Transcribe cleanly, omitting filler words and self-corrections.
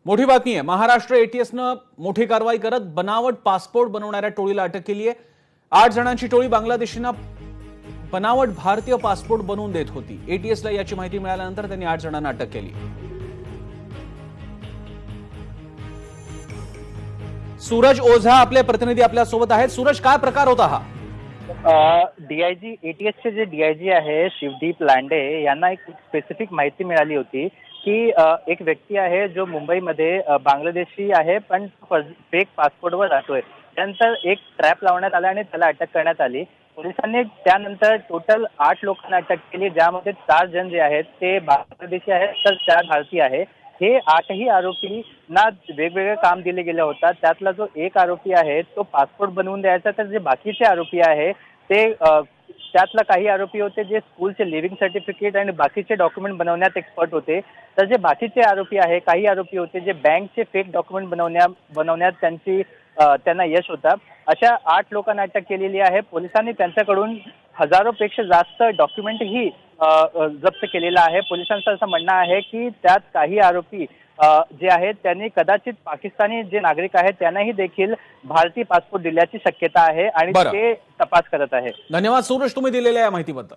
मोठी बातमी आहे। महाराष्ट्र एटीएसनं मोठी कारवाई करत बनावट पासपोर्ट बनवणाऱ्या टोळीला अटक केली आहे। 8 जणांची टोळी बांगलादेशींना बनावट भारतीय पासपोर्ट बनवून देत होती। एटीएसला याची माहिती मिळाल्यानंतर त्यांनी 8 जणांना अटक केली। सूरज ओझा आपले प्रतिनिधी आपल्या सोबत आहेत। सूरज, काय प्रकार होता हा? डीआयजी एटीएसचे जे डीआयजी आहे शिवदीप लांडे यांना एक स्पेसिफिक माहिती मिळाली होती की एक व्यक्ती आहे जो मुंबईमध्ये बांगलादेशी आहे पण फेक पासपोर्टवर राहतोय। त्यानंतर एक ट्रॅप लावण्यात आला आणि त्याला अटक करण्यात आली। पोलिसांनी त्यानंतर टोटल 8 लोकांना अटक केली, ज्यामध्ये 4 जण जे आहेत ते बांगलादेशी आहेत तर 4 भारतीय आहे। हे 8ही आरोपींना वेगवेगळे काम दिले गेले होता। त्यातला जो एक आरोपी आहे तो पासपोर्ट बनवून द्यायचा, तर जे बाकीचे आरोपी आहे ते त्यातला काही आरोपी होते जे स्कूलचे लिव्हिंग सर्टिफिकेट आणि बाकीचे डॉक्युमेंट बनवण्यात एक्सपर्ट होते। तर जे बाकीचे आरोपी आहे, काही आरोपी होते जे बँकचे फेक डॉक्युमेंट बनवण्यात त्यांना यश होता। अशा 8 लोकांना अटक केलेली आहे। पोलिसांनी त्यांच्याकडून हजारोपेक्षा जास्त डॉक्युमेंटही जप्त केलेला आहे। पोलिसांचं असं म्हणणं आहे की त्यात काही आरोपी जे आहेत त्यांनी कदाचित पाकिस्तानी जे नागरिक आहेत त्यांनाही देखील भारतीय पासपोर्ट दिल्याची शक्यता आहे आणि बरं, ते तपास करत आहे। धन्यवाद सूरज, तुम्ही दिलेल्या या माहितीबद्दल।